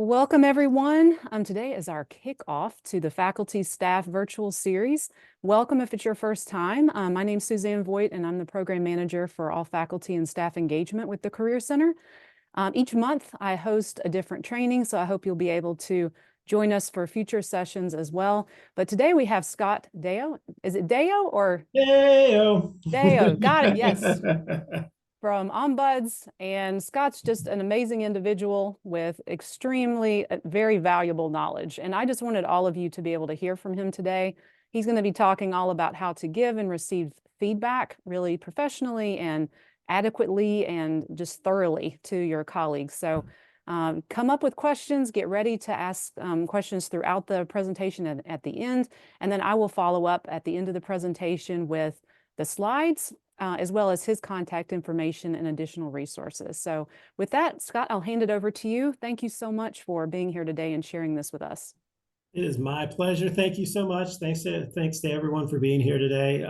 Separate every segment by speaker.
Speaker 1: Welcome, everyone. Today is our kickoff to the Faculty Staff Virtual Series. Welcome if it's your first time. My name is Suzanne Voigt, and I'm the Program Manager for all faculty and staff engagement with the Career Center. Each month, I host a different training, so I hope you'll be able to join us for future sessions as well. But today we have Scott Deyo. Is it Deyo or?
Speaker 2: Deyo.
Speaker 1: Deyo, got it, yes. From Ombuds, and Scott's just an amazing individual with extremely, very valuable knowledge. And I just wanted all of you to be able to hear from him today. He's going to be talking all about how to give and receive feedback really professionally and adequately and just thoroughly to your colleagues. So come up with questions, get ready to ask questions throughout the presentation and at the end. And then I will follow up at the end of the presentation with the slides, as well as his contact information and additional resources. So with that, Scott, I'll hand it over to you. Thank you so much for being here today and sharing this with us.
Speaker 2: It is my pleasure. Thank you so much. Thanks to everyone for being here today.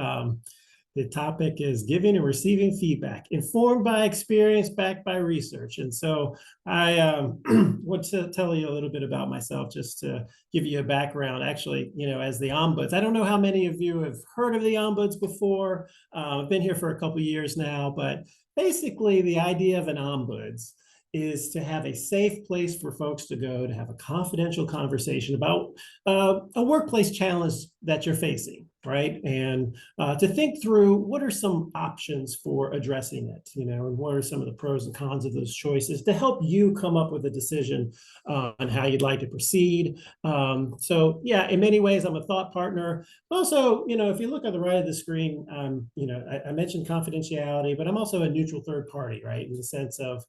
Speaker 2: The topic is giving and receiving feedback, informed by experience, backed by research. And so I want to tell you a little bit about myself, just to give you a background. Actually, as the Ombuds, I don't know how many of you have heard of the Ombuds before. I've been here for a couple of years now, but basically the idea of an Ombuds is to have a safe place for folks to go to have a confidential conversation about a workplace challenge that you're facing, right? And to think through what are some options for addressing it, and what are some of the pros and cons of those choices to help you come up with a decision on how you'd like to proceed. So yeah, in many ways, I'm a thought partner. Also, if you look on the right of the screen, I mentioned confidentiality, but I'm also a neutral third party, right? In the sense of,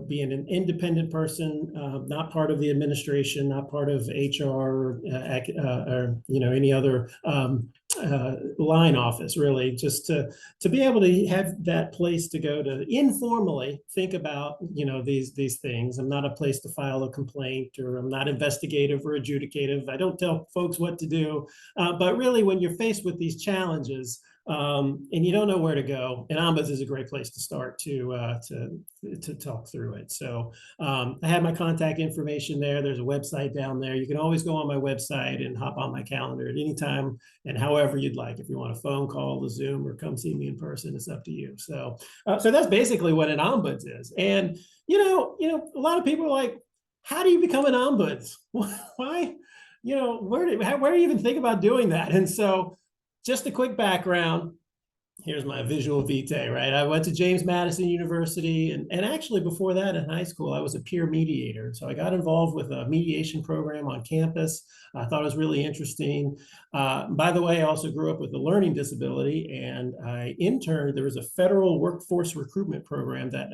Speaker 2: being an independent person, not part of the administration, not part of HR or any other line office, really, just to be able to have that place to go to informally think about these things. I'm not a place to file a complaint, or I'm not investigative or adjudicative. I don't tell folks what to do, but really when you're faced with these challenges and you don't know where to go, and Ombuds is a great place to start to talk through it. So I have my contact information there. There's a website down there. You can always go on my website and hop on my calendar at any time and however you'd like. If you want a phone call, a Zoom, or come see me in person, it's up to you. So that's basically what an Ombuds is. And a lot of people are like, how do you become an Ombuds? Why? Where do you even think about doing that? And so just a quick background. Here's my visual vitae, right? I went to James Madison University, and actually before that in high school, I was a peer mediator. So I got involved with a mediation program on campus. I thought it was really interesting. By the way, I also grew up with a learning disability, and I interned. There was a federal workforce recruitment program that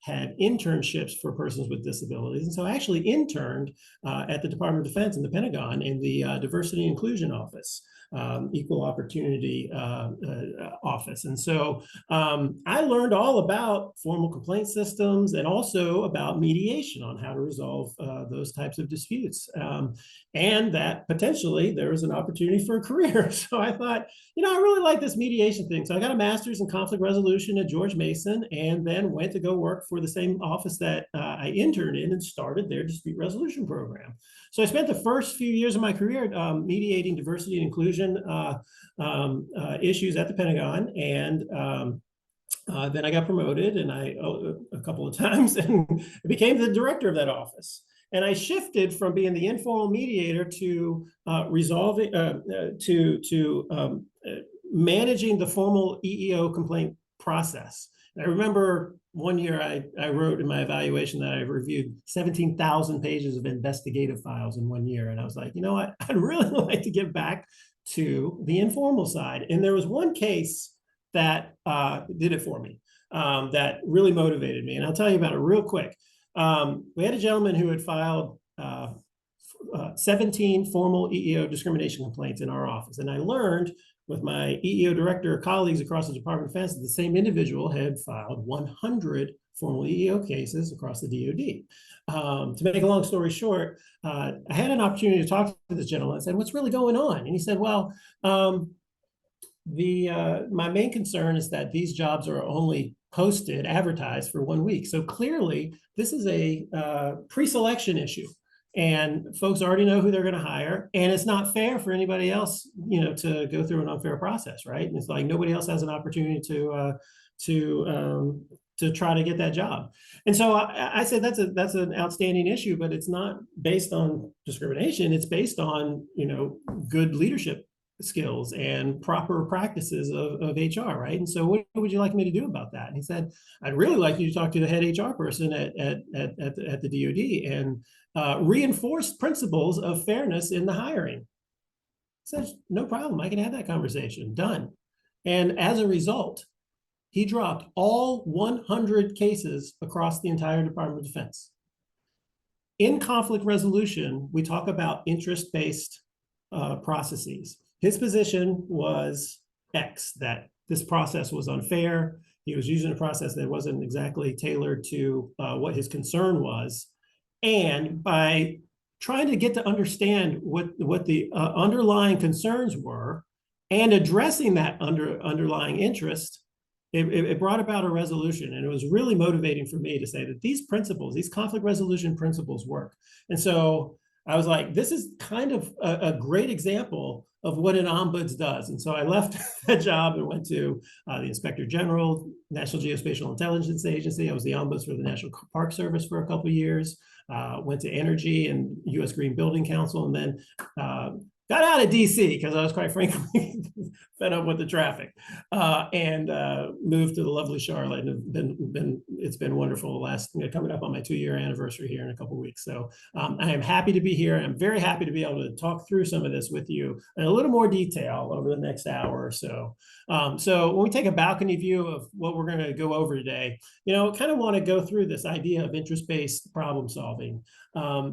Speaker 2: had internships for persons with disabilities. And so I actually interned at the Department of Defense in the Pentagon in the Diversity and Inclusion Office. Equal opportunity office. And so I learned all about formal complaint systems and also about mediation on how to resolve those types of disputes. And that potentially there was an opportunity for a career. So I thought, I really like this mediation thing. So I got a master's in conflict resolution at George Mason, and then went to go work for the same office that I interned in and started their dispute resolution program. So I spent the first few years of my career mediating diversity and inclusion issues at the Pentagon, and then I got promoted, and a couple of times, and became the director of that office. And I shifted from being the informal mediator to resolving managing the formal EEO complaint process. And I remember one year I wrote in my evaluation that I reviewed 17,000 pages of investigative files in one year. And I was like, you know what? I'd really like to get back to the informal side. And there was one case that did it for me, that really motivated me. And I'll tell you about it real quick. We had a gentleman who had filed 17 formal EEO discrimination complaints in our office. And I learned with my EEO director colleagues across the Department of Defense that the same individual had filed 100 formal EEO cases across the DoD. To make a long story short, I had an opportunity to talk to this gentleman. I said, what's really going on? And he said, well, my main concern is that these jobs are only posted, advertised for 1 week. So clearly, this is a pre-selection issue, and folks already know who they're going to hire, and it's not fair for anybody else, to go through an unfair process, right? And it's like nobody else has an opportunity to try to get that job. And so I said that's an outstanding issue, but it's not based on discrimination. It's based on good leadership skills and proper practices of HR, right? And so what would you like me to do about that? And he said, I'd really like you to talk to the head HR person at the DoD and reinforce principles of fairness in the hiring. I said, no problem, I can have that conversation, done. And as a result, he dropped all 100 cases across the entire Department of Defense. In conflict resolution, we talk about interest-based processes. His position was X, that this process was unfair. He was using a process that wasn't exactly tailored to what his concern was. And by trying to get to understand what the underlying concerns were and addressing that underlying interest, it brought about a resolution. And it was really motivating for me to say that these principles, these conflict resolution principles work. And so I was like, this is kind of a great example of what an ombuds does. And so I left that job and went to the Inspector General, National Geospatial Intelligence Agency. I was the ombuds for the National Park Service for a couple of years, went to Energy and U.S. Green Building Council, and then got out of DC because I was quite frankly fed up with the traffic, and moved to the lovely Charlotte. And it's been wonderful. Coming up on my 2-year anniversary here in a couple of weeks. So I am happy to be here. I'm very happy to be able to talk through some of this with you in a little more detail over the next hour or so. So when we take a balcony view of what we're going to go over today, kind of want to go through this idea of interest-based problem solving,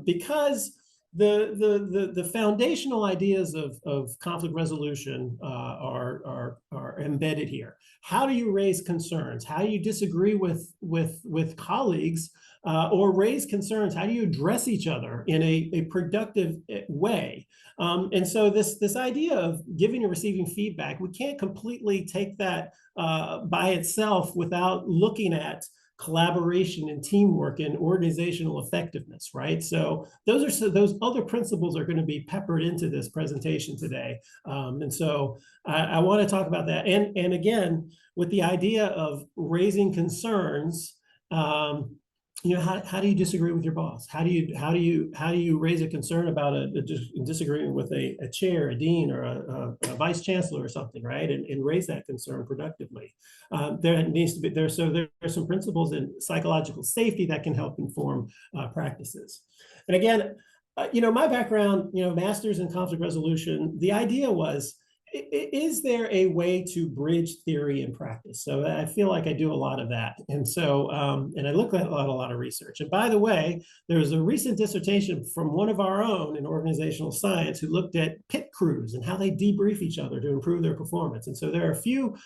Speaker 2: because the foundational ideas of conflict resolution are embedded here. How do you raise concerns? How do you disagree with colleagues or raise concerns? How do you address each other in a productive way? And so this idea of giving and receiving feedback, we can't completely take that by itself without looking at collaboration and teamwork and organizational effectiveness, right? So those other principles are going to be peppered into this presentation today. And so I want to talk about that. And again, with the idea of raising concerns, how do you disagree with your boss? How do you raise a concern about disagreeing with a chair, a dean, or a vice chancellor or something, right? And raise that concern productively. There's some principles in psychological safety that can help inform practices. And again, my background, master's in conflict resolution. The idea was, is there a way to bridge theory and practice? So I feel like I do a lot of that. And so, and I look at a lot of research. And by the way, there was a recent dissertation from one of our own in organizational science who looked at pit crews and how they debrief each other to improve their performance. And so there are a few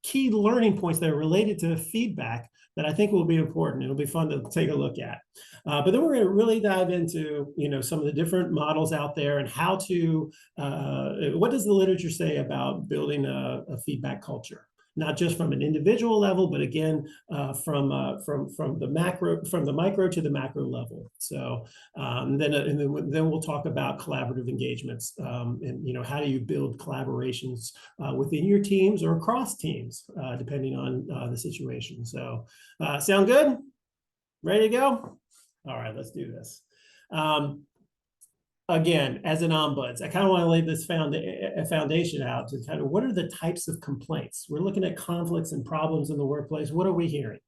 Speaker 2: key learning points that are related to feedback that I think will be important. It'll be fun to take a look at. But then we're going to really dive into, some of the different models out there and how to, what does the literature say about building a feedback culture? Not just from an individual level, but again, from the micro to the macro level. So then we'll talk about collaborative engagements, and how do you build collaborations within your teams or across teams, depending on the situation. So sound good? Ready to go? All right, let's do this. Again, as an ombuds, I kind of want to lay this foundation out to kind of what are the types of complaints. We're looking at conflicts and problems in the workplace. What are we hearing?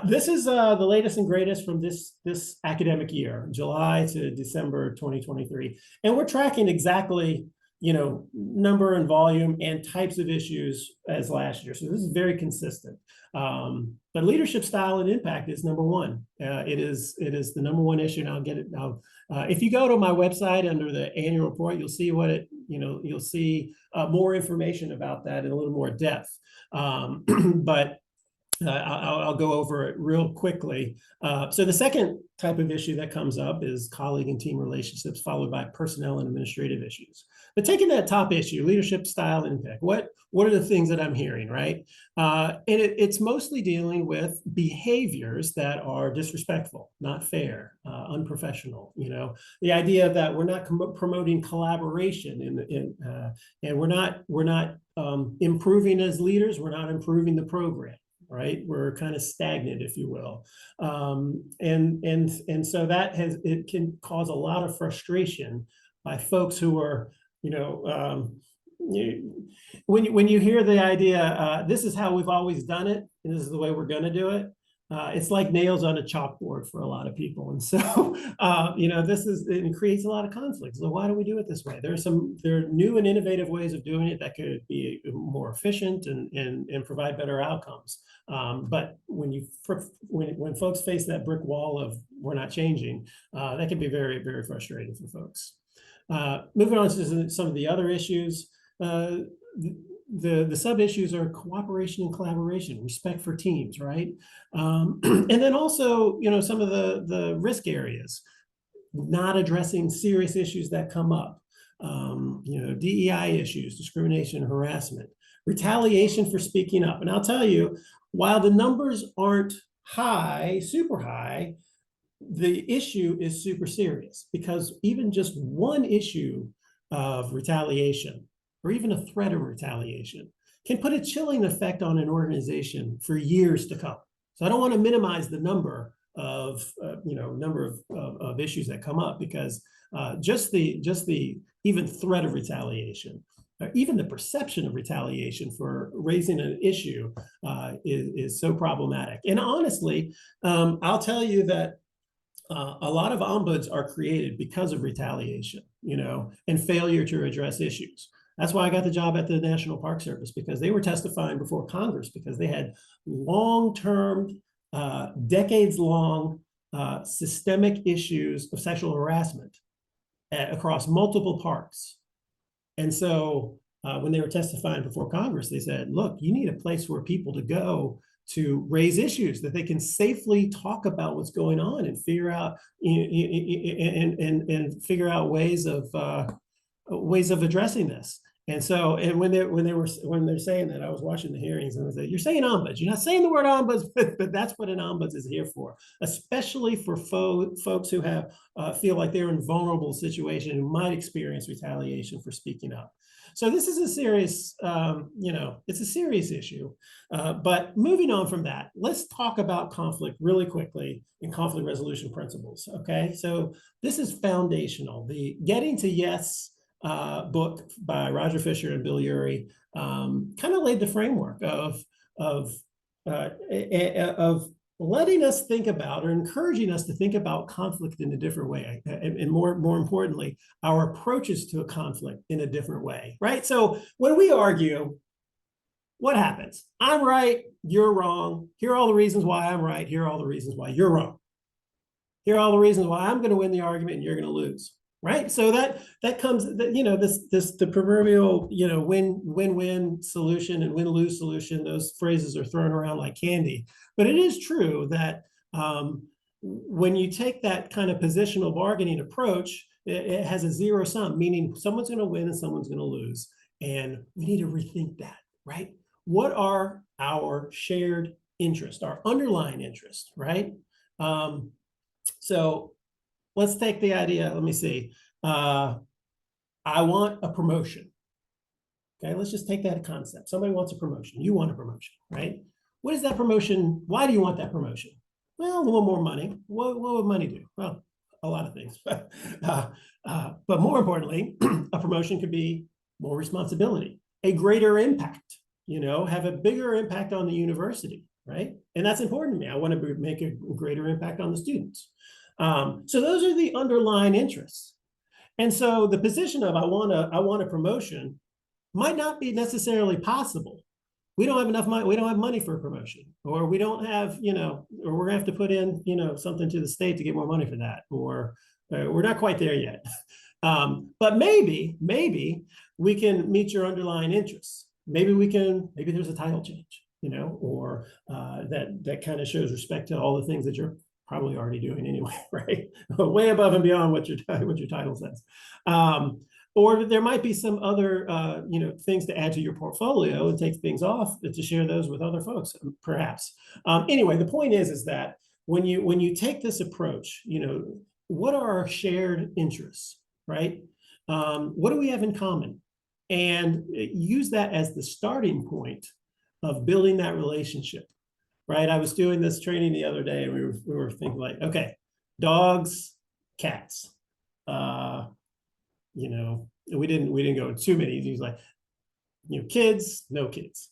Speaker 2: This is the latest and greatest from this academic year, July to December 2023. And we're tracking exactly, number and volume and types of issues as last year. So this is very consistent. But leadership style and impact is number one. It is the number one issue, and I'll get it now. If you go to my website under the annual report, you'll see you'll see more information about that in a little more depth. But I'll go over it real quickly. So the second type of issue that comes up is colleague and team relationships, followed by personnel and administrative issues. But taking that top issue, leadership style and impact, what are the things that I'm hearing, right? And it's mostly dealing with behaviors that are disrespectful, not fair, unprofessional. You know, the idea that we're not promoting collaboration and we're not improving as leaders, we're not improving the program. Right, we're kind of stagnant, if you will, and so it can cause a lot of frustration by folks who are, you know, when you hear the idea, this is how we've always done it, and this is the way we're going to do it. It's like nails on a chalkboard for a lot of people, and so you know, it creates a lot of conflict. So why do we do it this way? There are new and innovative ways of doing it that could be more efficient and provide better outcomes. But when folks face that brick wall of we're not changing, that can be very, very frustrating for folks. Moving on to some of the other issues. The sub issues are cooperation and collaboration, respect for teams, right? And then also, you know, some of the risk areas, not addressing serious issues that come up, you know, DEI issues, discrimination, harassment, retaliation for speaking up. And I'll tell you, while the numbers aren't high, super high, the issue is super serious, because even just one issue of retaliation or even a threat of retaliation can put a chilling effect on an organization for years to come. So I don't want to minimize the number of issues that come up, because just the even threat of retaliation, even the perception of retaliation for raising an issue is so problematic. And honestly, I'll tell you that a lot of ombuds are created because of retaliation, you know, and failure to address issues. That's why I got the job at the National Park Service, because they were testifying before Congress because they had long-term, decades-long systemic issues of sexual harassment across multiple parks. And so when they were testifying before Congress, they said, look, you need a place for people to go to raise issues, that they can safely talk about what's going on and figure out and figure out ways of addressing this. And so, and when they're saying that, I was watching the hearings and I said, "You're saying ombuds. You're not saying the word ombuds, but that's what an ombuds is here for, especially for folks who have feel like they're in vulnerable situation and might experience retaliation for speaking up." So this is a serious, it's a serious issue. But moving on from that, let's talk about conflict really quickly and conflict resolution principles. Okay, so this is foundational. The Getting to Yes book by Roger Fisher and Bill Urey kind of laid the framework of letting us think about, or encouraging us to think about conflict in a different way, and more importantly, our approaches to a conflict in a different way, right? So when we argue, what happens? I'm right, you're wrong. Here are all the reasons why I'm right. Here are all the reasons why you're wrong. Here are all the reasons why I'm going to win the argument and you're going to lose. Right, so that comes, the proverbial win-win solution and win-lose solution. Those phrases are thrown around like candy, but it is true that when you take that kind of positional bargaining approach, it has a zero sum, meaning someone's going to win and someone's going to lose, and we need to rethink that. Right, what are our shared interests, our underlying interests? Right, so. Let's take the idea, let me see. I want a promotion. Okay, let's just take that concept. Somebody wants a promotion. You want a promotion, right? What is that promotion? Why do you want that promotion? Well, a little more money. What would money do? Well, a lot of things. But more importantly, a promotion could be more responsibility, a greater impact, have a bigger impact on the university, right? And that's important to me. I want to make a greater impact on the students. So those are the underlying interests. And so the position of I want a promotion might not be necessarily possible. We don't have enough money. We don't have money for a promotion, or we don't have, or we're gonna have to put in, something to the state to get more money for that, or we're not quite there yet. But maybe we can meet your underlying interests. Maybe there's a title change. or that kind of shows respect to all the things that you're probably already doing anyway, right? Way above and beyond what your title says. Or there might be some other things to add to your portfolio and take things off to share those with other folks, perhaps. Anyway, the point is that when you take this approach, what are our shared interests, right? What do we have in common? And use that as the starting point of building that relationship, right? I was doing this training the other day, and we were thinking like, okay, dogs, cats. We didn't go too many. He was like, kids, no kids.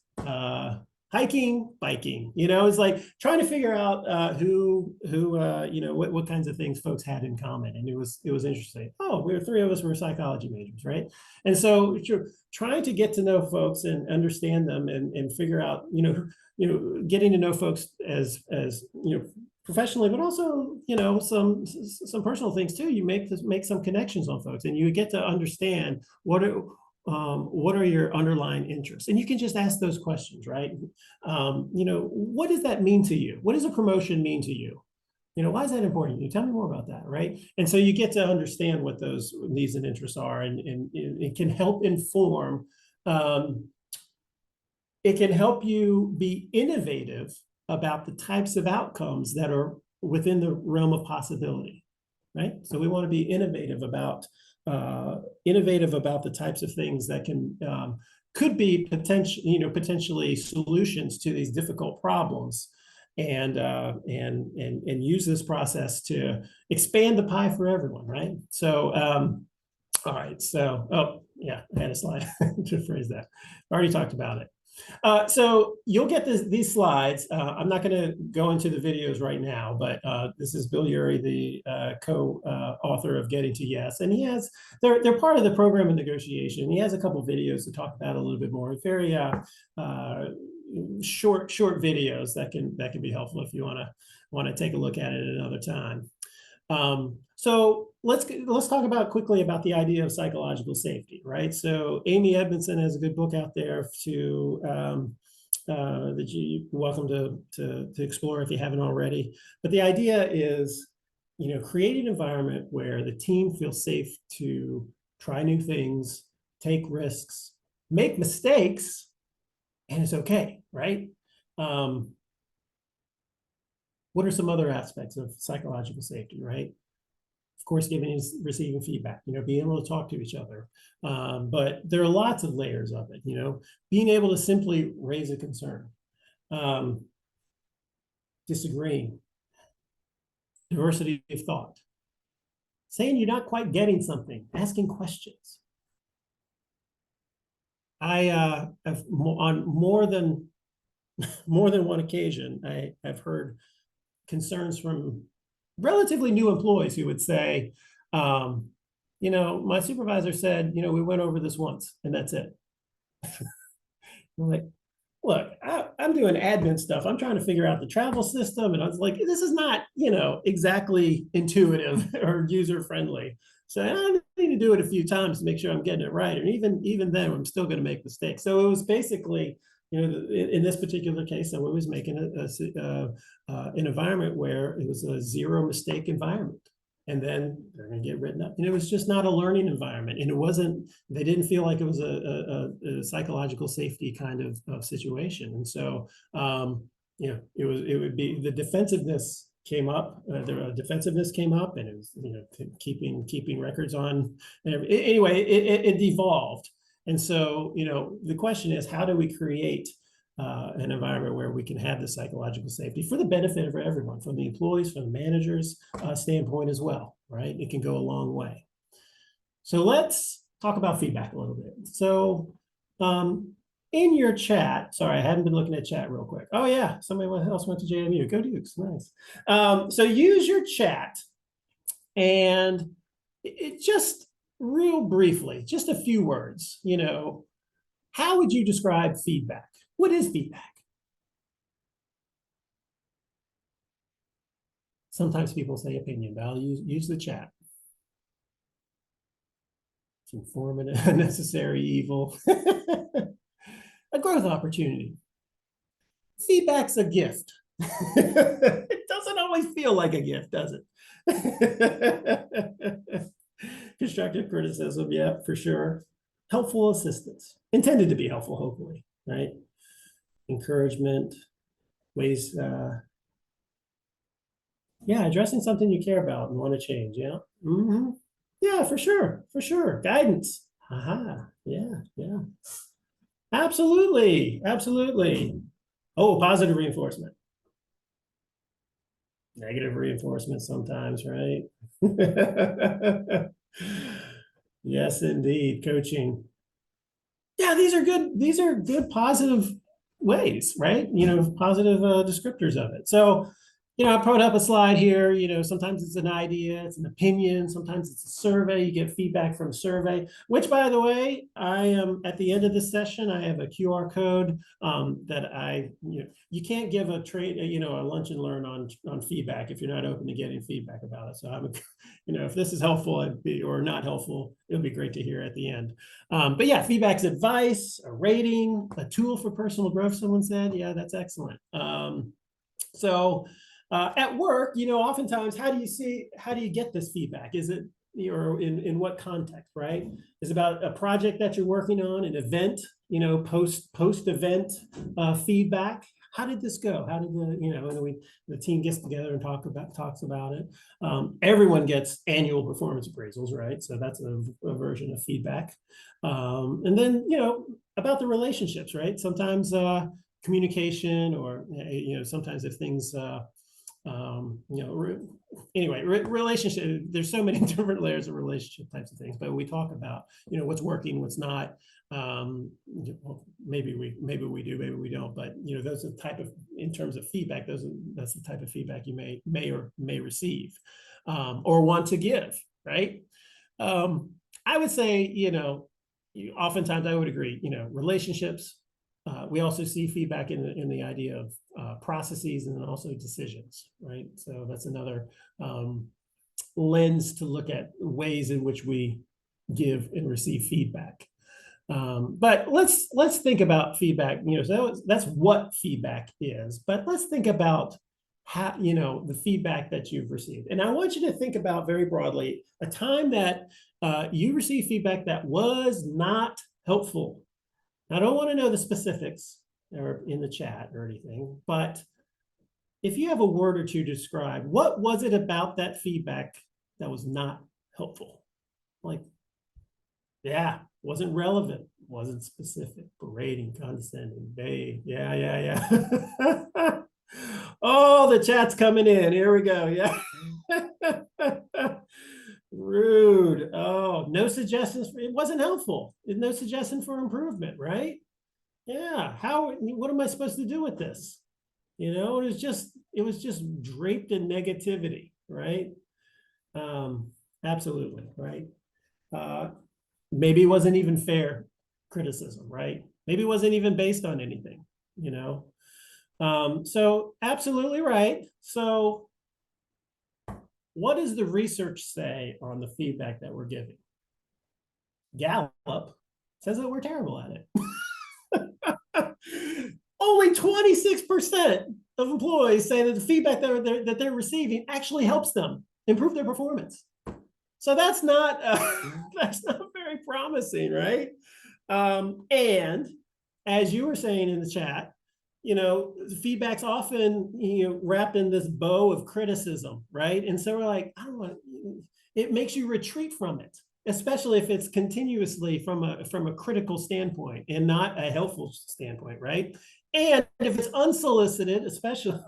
Speaker 2: Hiking, biking. It's like trying to figure out what kinds of things folks had in common, and it was interesting. Oh, three of us were psychology majors, right? And so trying to get to know folks and understand them and figure out, getting to know folks as professionally, but also some personal things too. You make some connections on folks, and you get to understand what are your underlying interests, and you can just ask those questions, right? What does that mean to you? What does a promotion mean to you? Why is that important? You tell me more about that, right? And so you get to understand what those needs and interests are, and it can help inform. It can help you be innovative about the types of outcomes that are within the realm of possibility, right? So we want to be innovative about the types of things that could be potentially solutions to these difficult problems, and use this process to expand the pie for everyone, right? So all right, so I had a slide to phrase that. I already talked about it. So you'll get these slides. I'm not going to go into the videos right now, but this is Bill Urey, the co-author of Getting to Yes, and they're part of the program of negotiation. He has a couple of videos to talk about a little bit more. Very short videos that can be helpful if you want to take a look at it at another time. So let's talk quickly about the idea of psychological safety, right? So Amy Edmondson has a good book out there that you're welcome to explore if you haven't already. But the idea is, create an environment where the team feels safe to try new things, take risks, make mistakes, and it's okay, right? What are some other aspects of psychological safety, right? Of course, giving and receiving feedback, being able to talk to each other. But there are lots of layers of it, being able to simply raise a concern, disagreeing, diversity of thought, saying you're not quite getting something, asking questions. I have on more than one occasion, I've heard concerns from relatively new employees who would say, my supervisor said, we went over this once and that's it. I'm like, look, I'm doing admin stuff. I'm trying to figure out the travel system. And I was like, this is not, exactly intuitive or user-friendly. So I need to do it a few times to make sure I'm getting it right. And even then, I'm still going to make mistakes. So it was basically, in this particular case, someone was making an environment where it was a zero mistake environment. And then they're going to get written up. And it was just not a learning environment. And they didn't feel like it was a psychological safety kind of situation. And so, it would be the defensiveness came up. Defensiveness came up, and it was, keeping records on. Anyway, it devolved. And so, the question is, how do we create an environment where we can have the psychological safety for the benefit of everyone, from the employees, from the managers' standpoint as well, right? It can go a long way. So let's talk about feedback a little bit. So in your chat, sorry, I haven't been looking at chat real quick. Oh yeah, somebody else went to JMU. Go Dukes, nice. So use your chat, and it just real briefly, just a few words, how would you describe feedback? What is feedback? Sometimes people say opinion, but I'll use the chat. It's informative, a necessary evil, a growth opportunity. feedback's a gift. It doesn't always feel like a gift, does it? Constructive criticism, yeah, for sure. Helpful assistance, intended to be helpful, hopefully, right? Encouragement, ways, yeah, addressing something you care about and want to change, yeah. Mm-hmm. Yeah, for sure, for sure. Guidance. Aha, yeah, yeah. Absolutely, absolutely. Oh, positive reinforcement. Negative reinforcement sometimes, right? Yes, indeed. Coaching. Yeah, these are good positive ways, right? Positive descriptors of it. So, I put up a slide here. Sometimes it's an idea, it's an opinion, sometimes it's a survey. You get feedback from a survey, which, by the way, I am at the end of this session. I have a QR code that you can't give a lunch and learn on feedback if you're not open to getting feedback about it. So if this is helpful or not helpful, it'll be great to hear at the end. But yeah, feedback's advice, a rating, a tool for personal growth, someone said. Yeah, that's excellent. At work, oftentimes, how do you get this feedback? Is it, or in what context, right? Is it about a project that you're working on, an event, post event feedback? How did this go? How did the team gets together and talks about it? Everyone gets annual performance appraisals, right? So that's a version of feedback. And then, about the relationships, right? Sometimes communication, or, sometimes if things, relationship, there's so many different layers of relationship types of things, but we talk about, what's working, what's not. Maybe we do, maybe we don't, but those are the type of, in terms of feedback, that's the type of feedback you may receive or want to give, right? I would say, oftentimes I would agree, relationships. We also see feedback in the idea of processes and then also decisions, right? So that's another lens to look at ways in which we give and receive feedback. But let's think about feedback. So that's what feedback is. But let's think about how, the feedback that you've received. And I want you to think about, very broadly, a time that you received feedback that was not helpful. I don't want to know the specifics or in the chat or anything, but if you have a word or two to describe, what was it about that feedback that was not helpful? Like, yeah, wasn't relevant, wasn't specific, berating, condescending, vague. Yeah. Oh, the chat's coming in. Here we go. Yeah. Rude. Oh, no suggestions. It wasn't helpful. No suggestion for improvement, right? Yeah. What am I supposed to do with this? It was just draped in negativity, right? Absolutely, right? Maybe it wasn't even fair criticism, right? Maybe it wasn't even based on anything, So absolutely right. So what does the research say on the feedback that we're giving? Gallup says that we're terrible at it. Only 26% of employees say that the feedback that they're receiving actually helps them improve their performance. So that's not very promising, right? And as you were saying in the chat, feedback's often wrapped in this bow of criticism, right? And so we're like, I don't want. It makes you retreat from it, especially if it's continuously from a critical standpoint and not a helpful standpoint, right? And if it's unsolicited, especially,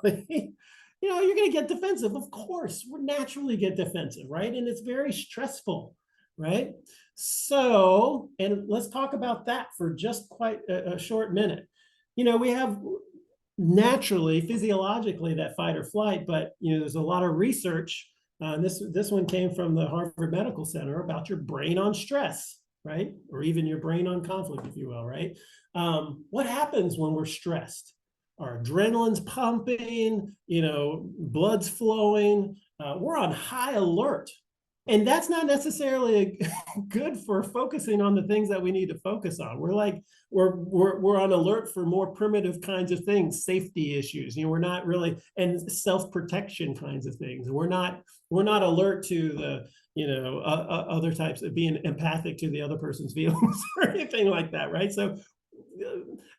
Speaker 2: you're going to get defensive. Of course, we naturally get defensive, right? And it's very stressful, right? So, and let's talk about that for just quite a short minute. We have naturally, physiologically, that fight or flight, but there's a lot of research. This one came from the Harvard Medical Center about your brain on stress, right? Or even your brain on conflict, if you will, right? What happens when we're stressed? Our adrenaline's pumping, blood's flowing. We're on high alert, And that's not necessarily good for focusing on the things that we need to focus on. We're like, we're on alert for more primitive kinds of things, safety issues. You know, we're not really, and self-protection kinds of things. We're not alert to the, you know, other types of being empathic to the other person's feelings or anything like that, right? So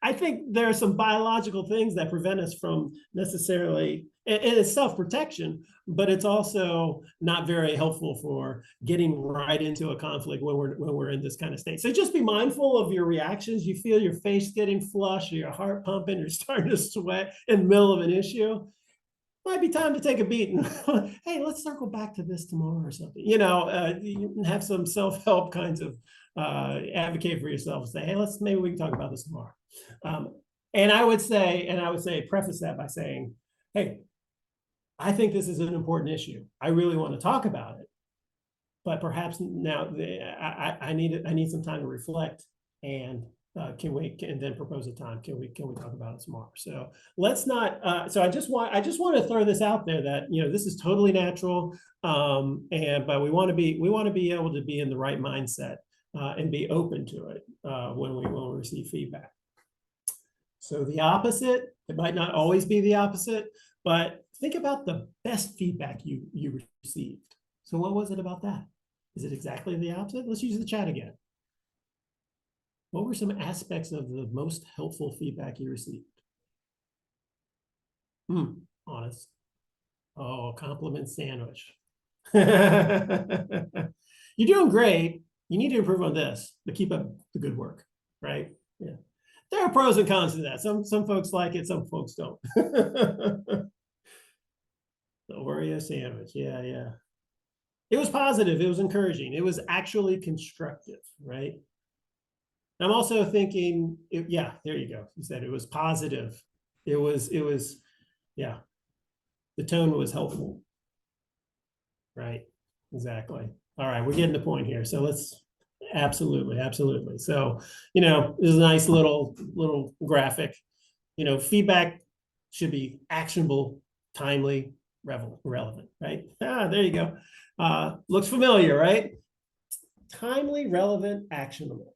Speaker 2: I think there are some biological things that prevent us from necessarily, and it's self-protection, but it's also not very helpful for getting right into a conflict when we're in this kind of state. So just be mindful of your reactions. You feel your face getting flushed, or your heart pumping, you're starting to sweat in the middle of an issue. Might be time to take a beat and hey, let's circle back to this tomorrow or something. You know, you have some self-help kinds of advocate for yourself. Say, hey, maybe we can talk about this tomorrow. And I would say, preface that by saying, hey, I think this is an important issue. I really want to talk about it, but perhaps now I need some time to reflect, and and then propose a time. Can we talk about it tomorrow? So let's not. So I just want to throw this out there that, you know, this is totally natural, but we want to be able to be in the right mindset and be open to it when we receive feedback. So the opposite, it might not always be the opposite, but think about the best feedback you received. So what was it about that? Is it exactly the opposite? Let's use the chat again. What were some aspects of the most helpful feedback you received? Honest. Oh, compliment sandwich. You're doing great. You need to improve on this, but keep up the good work, right? Yeah. There are pros and cons to that. Some folks like it, some folks don't. The Oreo sandwich. Yeah, yeah. It was positive. It was encouraging. It was actually constructive, right? I'm also thinking, yeah, there you go. You said it was positive. It was, yeah. The tone was helpful, right? Exactly. All right, we're getting the point here. So let's, absolutely. So, you know, this is a nice little graphic. You know, feedback should be actionable, timely, relevant, right? There you go. Looks familiar, right? Timely, relevant, actionable.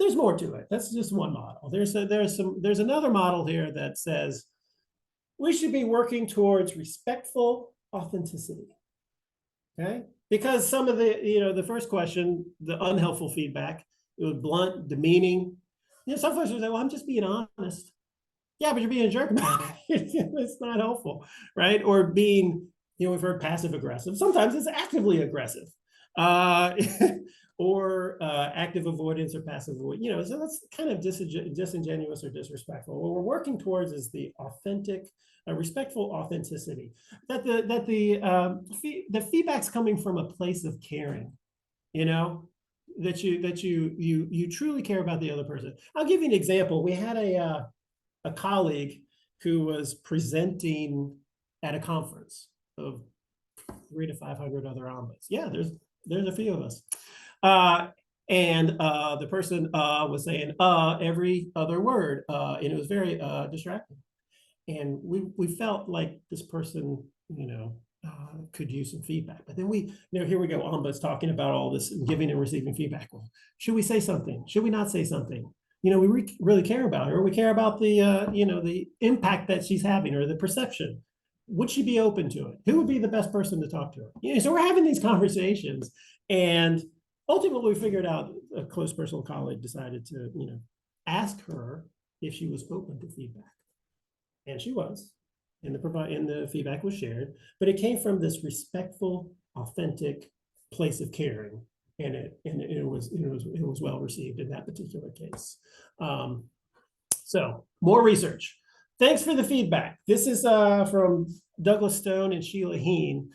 Speaker 2: There's more to it. That's just one model. There's another model here that says we should be working towards respectful authenticity. Okay? Because some of the, you know, the first question, the unhelpful feedback, it was blunt, demeaning. You know, some folks would say, well, I'm just being honest. Yeah, but you're being a jerk about it. It's not helpful, right? Or being, you know, we've heard passive aggressive. Sometimes it's actively aggressive. Or active avoidance or passive avoidance. You know, so that's kind of disingenuous or disrespectful. What we're working towards is the authentic, respectful authenticity. That the feedback's coming from a place of caring. You know, that you truly care about the other person. I'll give you an example. We had a colleague who was presenting at a conference of 300 to 500 other ombuds. Yeah, there's a few of us. And the person was saying every other word, and it was very distracting. And we felt like this person, you know, could use some feedback. But then you know, here we go, Ombuds talking about all this, giving and receiving feedback. Well, should we say something? Should we not say something? You know, we really care about her. We care about the, you know, the impact that she's having or the perception. Would she be open to it? Who would be the best person to talk to her? You know, so we're having these conversations, and ultimately we figured out, a close personal colleague decided to, you know, ask her if she was open to feedback. And she was, and the feedback was shared, but it came from this respectful, authentic place of caring. And it was well received in that particular case. So more research. Thanks for the feedback. This is from Douglas Stone and Sheila Heen,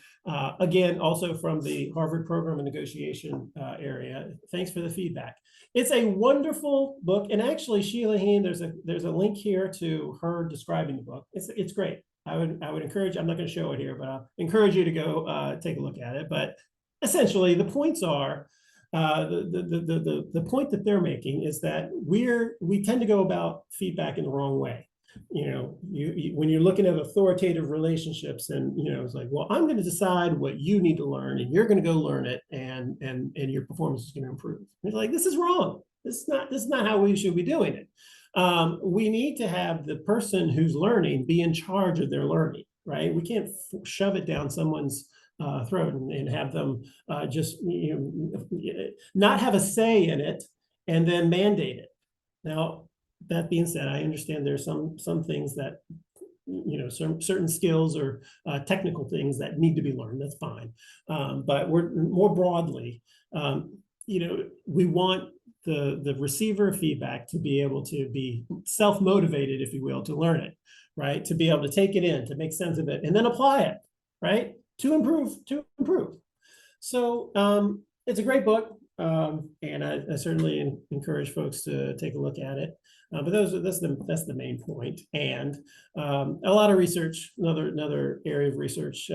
Speaker 2: again, also from the Harvard Program of Negotiation area. Thanks for the feedback. It's a wonderful book, and actually, Sheila Heen, there's a link here to her describing the book. It's great. I would encourage. I'm not going to show it here, but I'll encourage you to go take a look at it. But essentially, the points are. The point that they're making is that we tend to go about feedback in the wrong way. When you're looking at authoritative relationships, and it's like, well, I'm going to decide what you need to learn, and you're going to go learn it, and your performance is going to improve. It's like, this is wrong. This is not how we should be doing it. We need to have the person who's learning be in charge of their learning, right? We can't shove it down someone's throat and have them just not have a say in it and then mandate it. Now, that being said, I understand there's some things that certain skills or technical things that need to be learned. That's fine, but we're more broadly, we want the receiver of feedback to be able to be self-motivated, if you will, to learn it, right? To be able to take it in, to make sense of it, and then apply it, right? To improve. So it's a great book. And I certainly encourage folks to take a look at it. But that's the main point. And a lot of research, another area of research,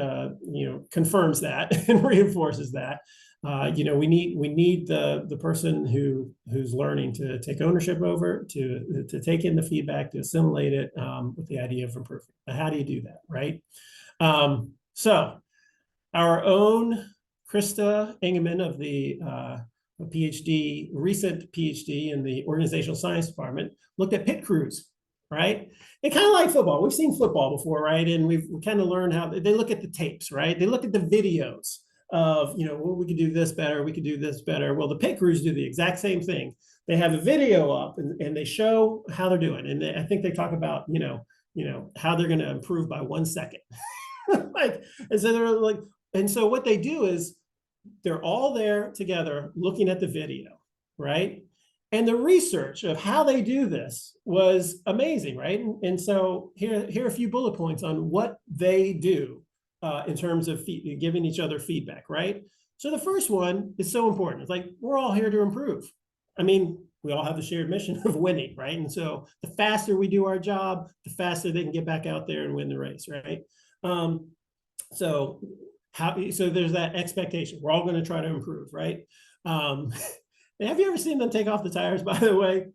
Speaker 2: confirms that and reinforces that. We need the person who's learning to take ownership over, to take in the feedback, to assimilate it with the idea of improvement. But how do you do that, right? So our own Krista Engelman of the recent PhD in the organizational science department, looked at pit crews, right? They kind of like football. We've seen football before, right? And we kind of learned how they look at the tapes, right? They look at the videos of, well, we could do this better, we could do this better. Well, the pit crews do the exact same thing. They have a video up and they show how they're doing. And I think they talk about, how they're going to improve by 1 second. And so what they do is, they're all there together looking at the video, right? And the research of how they do this was amazing, right? And so here are a few bullet points on what they do in terms of giving each other feedback, right? So the first one is so important. It's like, we're all here to improve. I mean, we all have the shared mission of winning, right? And so the faster we do our job, the faster they can get back out there and win the race, right? So there's that expectation. We're all going to try to improve, right? Have you ever seen them take off the tires, by the way?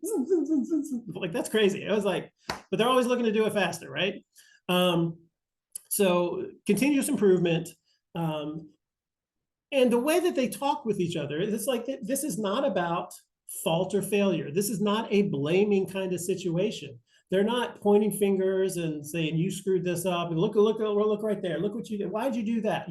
Speaker 2: Like, that's crazy. It was like, but they're always looking to do it faster, right? So continuous improvement. And the way that they talk with each other, it's like, this is not about fault or failure. This is not a blaming kind of situation. They're not pointing fingers and saying, you screwed this up, and look right there. Look what you did. Why'd you do that?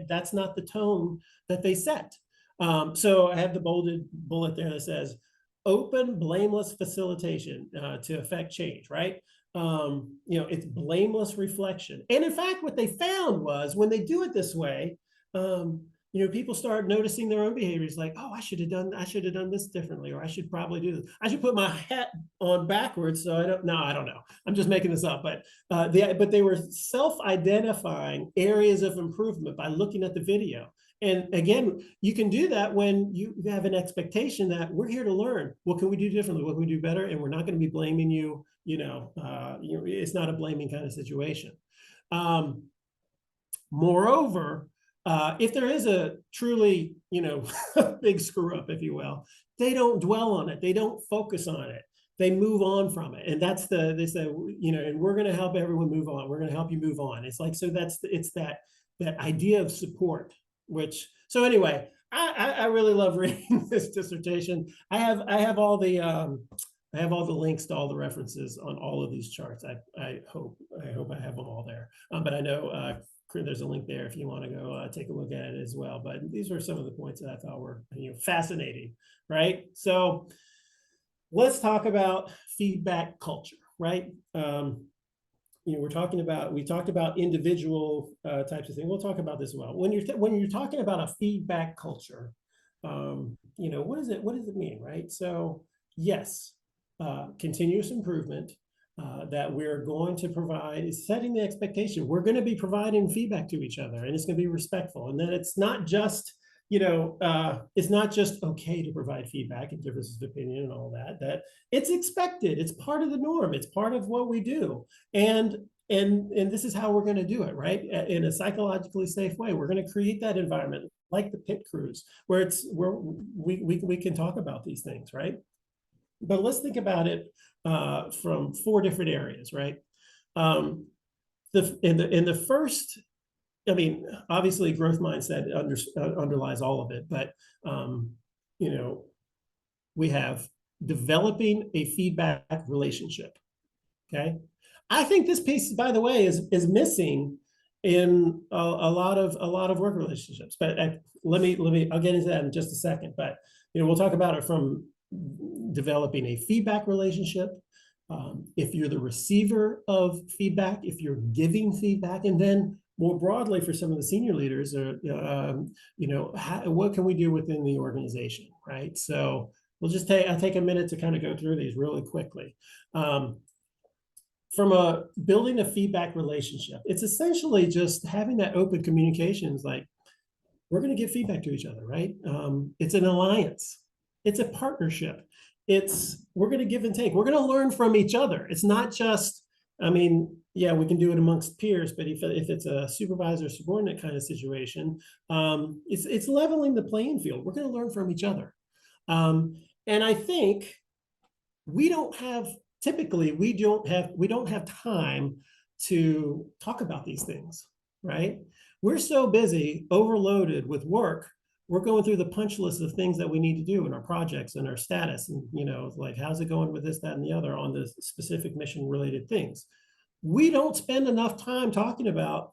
Speaker 2: That's not the tone that they set. So I have the bolded bullet there that says, open, blameless facilitation to affect change, right? It's blameless reflection. And in fact, what they found was, when they do it this way, people start noticing their own behaviors, like, oh, I should have done this differently, or I should probably do this. I should put my hat on backwards. So I don't know. I'm just making this up. But they were self-identifying areas of improvement by looking at the video. And again, you can do that when you have an expectation that we're here to learn. What can we do differently? What can we do better? And we're not going to be blaming you. It's not a blaming kind of situation. Moreover, if there is a truly, big screw up, if you will, they don't dwell on it. They don't focus on it. They move on from it. And that's they say, and we're going to help everyone move on. We're going to help you move on. It's like, so it's that idea of support, so anyway, I really love reading this dissertation. I have all the links to all the references on all of these charts. I hope I have them all there. But I know there's a link there if you want to go take a look at it as well. But these were some of the points that I thought were fascinating, right? So let's talk about feedback culture, right? We talked about individual types of things. We'll talk about this as well. When you're talking about a feedback culture, what does it mean, right? So yes, continuous improvement that we're going to provide is setting the expectation. We're going to be providing feedback to each other, and it's going to be respectful. And then it's not just it's not just okay to provide feedback and differences of opinion and all that it's expected. It's part of the norm. It's part of what we do. And this is how we're going to do it, right? In a psychologically safe way. We're going to create that environment like the pit crews where we can talk about these things, right? but let's think about it from 4 different areas, right? In the first, I mean, obviously growth mindset underlies all of it, but you know, we have developing a feedback relationship. Okay, I think this piece, by the way, is missing in a lot of work relationships. But I'll get into that in just a second. But we'll talk about it from developing a feedback relationship. If you're the receiver of feedback, if you're giving feedback, and then more broadly for some of the senior leaders, what can we do within the organization, right? So I'll take a minute to kind of go through these really quickly. From building a feedback relationship, it's essentially just having that open communications, like we're going to give feedback to each other, right? It's an alliance. It's a partnership. We're going to give and take. We're going to learn from each other. It's not just, I mean, yeah, we can do it amongst peers, but if it's a supervisor subordinate kind of situation, it's leveling the playing field. We're going to learn from each other. And I think typically we don't have time to talk about these things, right? We're so busy, overloaded with work. We're going through the punch list of things that we need to do in our projects and our status, and like how's it going with this, that, and the other on the specific mission related things. We don't spend enough time talking about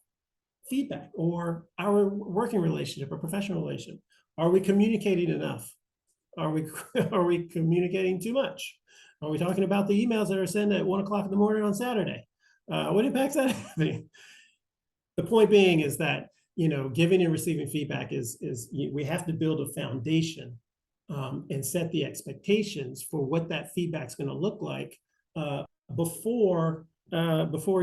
Speaker 2: feedback or our working relationship or professional relationship. Are we communicating enough? Are we communicating too much? Are we talking about the emails that are sent at 1 o'clock in the morning on Saturday? What impact's that having? The point being is that giving and receiving feedback is we have to build a foundation and set the expectations for what that feedback's going to look like before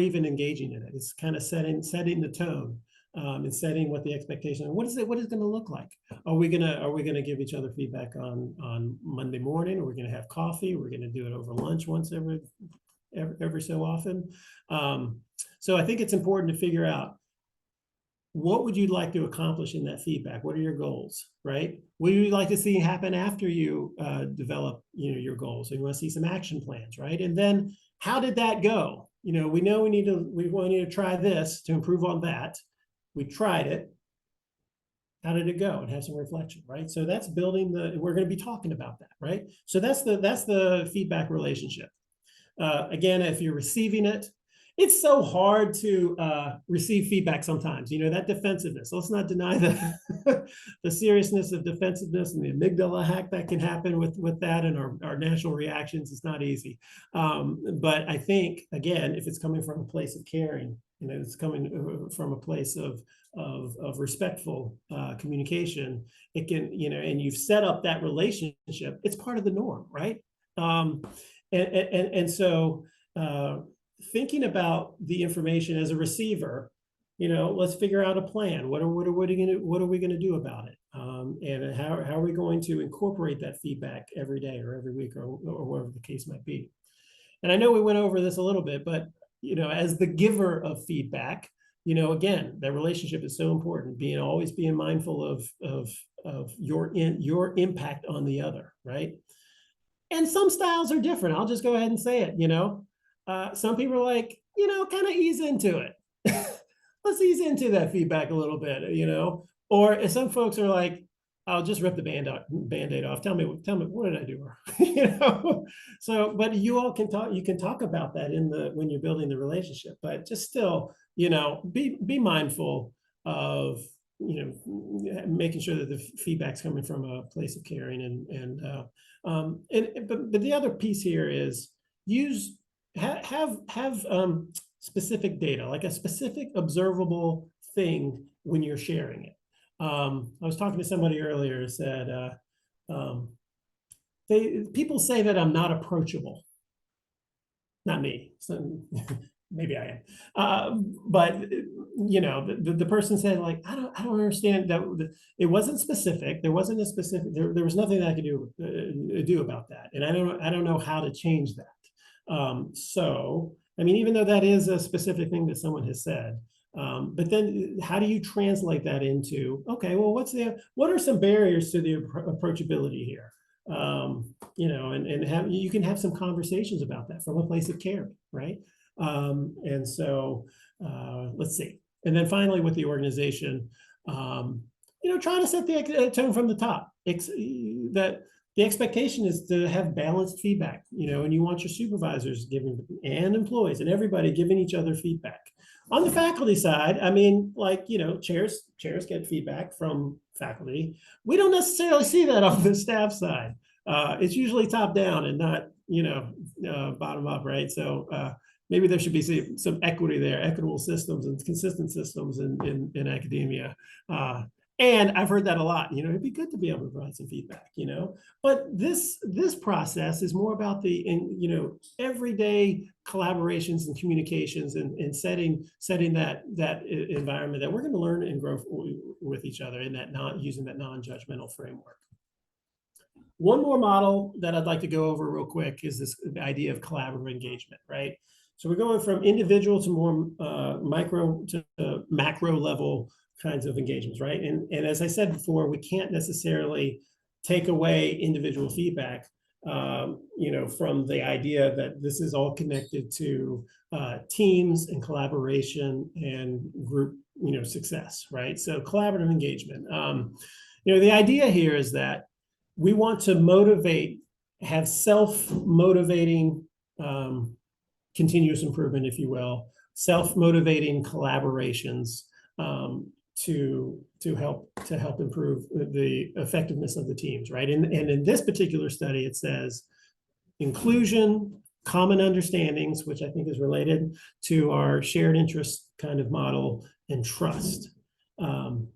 Speaker 2: even engaging in it. It's kind of setting the tone and setting what the expectation. What is it going to look like? Are we gonna give each other feedback on Monday morning? Are we going to have coffee? We're going to do it over lunch once every so often. So I think it's important to figure out, what would you like to accomplish in that feedback? What are your goals, right? What do you like to see happen after you develop, your goals? So you want to see some action plans, right? And then how did that go? We know we need to try this to improve on that. We tried it. How did it go? And have some reflection, right? So that's building we're going to be talking about that, right? So that's the feedback relationship. Again, if you're receiving it, it's so hard to receive feedback sometimes, that defensiveness. Let's not deny the seriousness of defensiveness and the amygdala hack that can happen with that, and our natural reactions. It's not easy. But I think, again, if it's coming from a place of caring, it's coming from a place of respectful communication, it can, and you've set up that relationship, it's part of the norm, right? So thinking about the information as a receiver, let's figure out a plan. What are we going to do about it? And how are we going to incorporate that feedback every day or every week or whatever the case might be? And I know we went over this a little bit, but as the giver of feedback, again, that relationship is so important. Always being mindful of your impact on the other, right? And some styles are different. I'll just go ahead and say it. Some people are like, kind of ease into it. Let's ease into that feedback a little bit, Or some folks are like, I'll just rip the Band-Aid off. Tell me, what did I do? So, but you all can talk. You can talk about that when you're building the relationship. But just still, be mindful of making sure that the feedback's coming from a place of caring, but the other piece here is have specific data, like a specific observable thing when you're sharing it. I was talking to somebody earlier who said, people say that I'm not approachable. Not me. So maybe I am. But the person said, like, I don't understand that it wasn't specific. There wasn't a specific. There was nothing that I could do about that, and I don't know how to change that. So I mean, even though that is a specific thing that someone has said. But then how do you translate that into, okay, well, what are some barriers to the approachability here? you know, and you can have some conversations about that from a place of care, right? And so let's see. And then finally, with the organization, you know, try to set the tone from the top. That the expectation is to have balanced feedback, you know, and you want your supervisors giving and employees and everybody giving each other feedback. On the faculty side, I mean, like, you know, chairs get feedback from faculty. We don't necessarily see that on the staff side. It's usually top down and not, you know, bottom up, right? So maybe there should be some equity there, equitable systems and consistent systems in academia. And I've heard that a lot, you know, it'd be good to be able to provide some feedback, you know, but this process is more about you know, everyday collaborations and communications and setting that environment that we're going to learn and grow with each other in that using that non-judgmental framework. One more model that I'd like to go over real quick is this idea of collaborative engagement, right? So we're going from individual to more micro to macro level kinds of engagements, right? And as I said before, we can't necessarily take away individual feedback, you know, from the idea that this is all connected to teams and collaboration and group, you know, success, right? So collaborative engagement. You know, the idea here is that we want to motivate, have self-motivating continuous improvement, if you will, self-motivating collaborations to help improve the effectiveness of the teams, right? And in this particular study, it says inclusion, common understandings, which I think is related to our shared interest kind of model, and trust.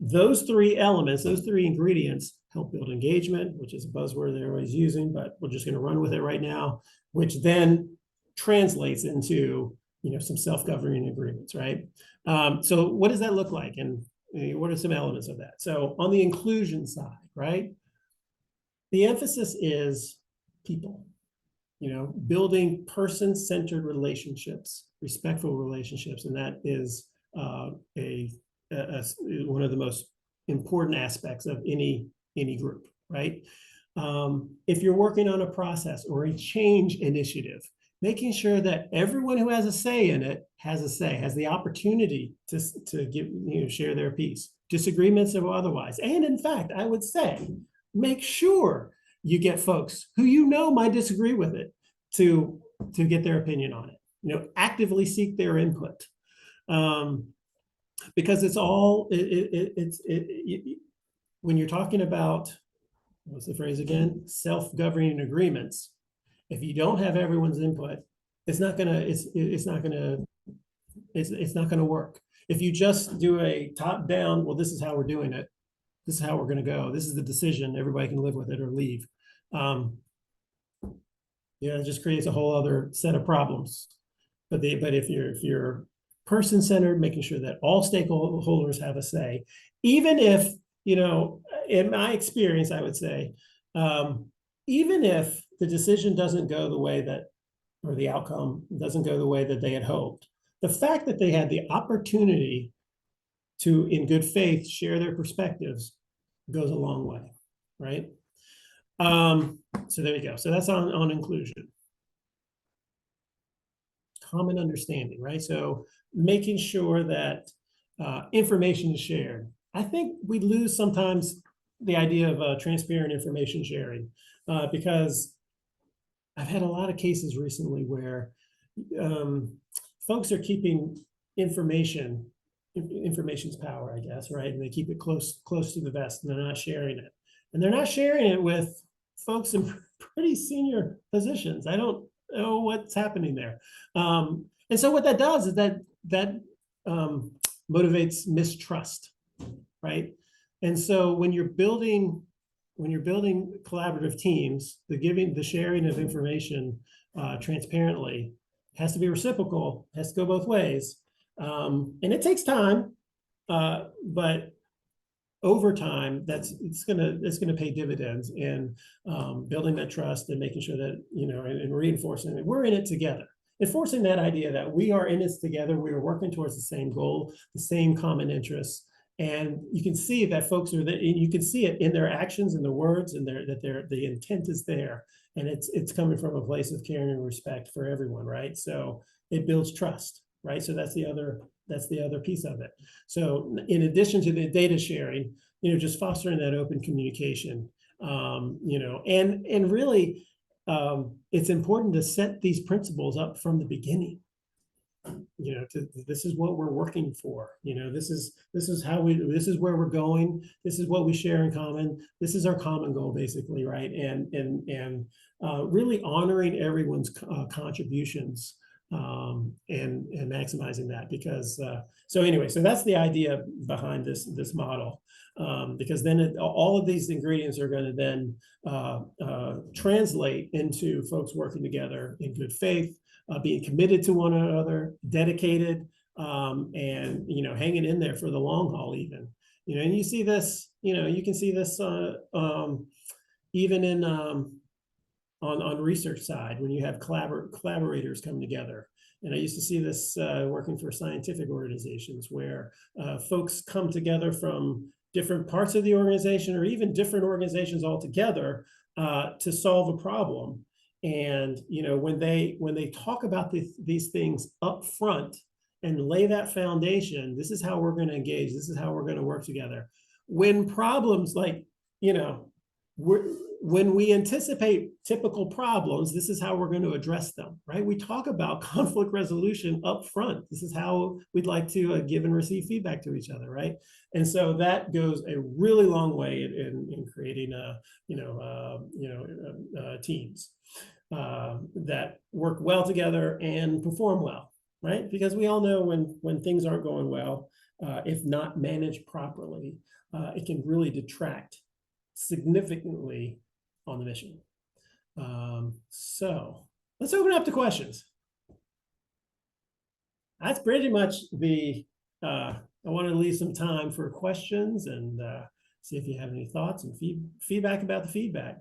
Speaker 2: Those three elements, those three ingredients help build engagement, which is a buzzword they're always using, but we're just going to run with it right now, which then translates into, you know, some self-governing agreements, right? So what does that look like? And what are some elements of that? So on the inclusion side, right? The emphasis is people, you know, building person-centered relationships, respectful relationships. And that is one of the most important aspects of any group, right? If you're working on a process or a change initiative, making sure that everyone who has a say in it has the opportunity to give, you know, share their piece, disagreements or otherwise. And in fact, I would say, make sure you get folks who you know might disagree with it to get their opinion on it. You know, actively seek their input, because it's all when you're talking about, what's the phrase again? Self-governing agreements. If you don't have everyone's input, it's not gonna work. If you just do a top-down, well, this is how we're doing it, this is how we're gonna go, this is the decision, everybody can live with it or leave. You know, it just creates a whole other set of problems. But if you're person-centered, making sure that all stakeholders have a say, even if, you know, in my experience, I would say, even if the decision doesn't go the way that, or the outcome doesn't go the way that they had hoped, the fact that they had the opportunity to, in good faith, share their perspectives goes a long way, right? So there you go. So that's on inclusion. Common understanding, right? So making sure that information is shared. I think we lose sometimes the idea of transparent information sharing because I've had a lot of cases recently where folks are keeping information's power, I guess, right? And they keep it close to the vest, and they're not sharing it. And they're not sharing it with folks in pretty senior positions. I don't know what's happening there. And so what that does is that motivates mistrust, right? And so when you're building collaborative teams, the sharing of information transparently has to be reciprocal, has to go both ways. And it takes time, but over time, it's gonna pay dividends in building that trust and making sure that, you know, and reinforcing that we're in it together. Enforcing that idea that we are in this together, we are working towards the same goal, the same common interests, And you can see that folks are there, you can see it in their actions and the words, and the intent is there. And it's coming from a place of caring and respect for everyone, right? So it builds trust, right? So that's the other piece of it. So in addition to the data sharing, just fostering that open communication, and really, it's important to set these principles up from the beginning. This is what we're working for. This is where we're going. This is what we share in common. This is our common goal, basically, right? And really honoring everyone's contributions, and maximizing that, because so that's the idea behind this model, because then all of these ingredients are going to then translate into folks working together in good faith, being committed to one another, dedicated, and hanging in there for the long haul, even. And you see this, you can see this even in on research side, when you have collaborators come together. And I used to see this working for scientific organizations, where folks come together from different parts of the organization, or even different organizations altogether, to solve a problem. And when they talk about these things up front and lay that foundation, this is how we're going to engage, this is how we're going to work together. When problems when we anticipate typical problems, this is how we're going to address them, right? We talk about conflict resolution up front. This is how we'd like to give and receive feedback to each other, right? And so that goes a really long way in creating teams that work well together and perform well, right? Because we all know when things aren't going well, if not managed properly, it can really detract significantly on the mission. So let's open up to questions. That's pretty much I want to leave some time for questions, and see if you have any thoughts and feedback about the feedback.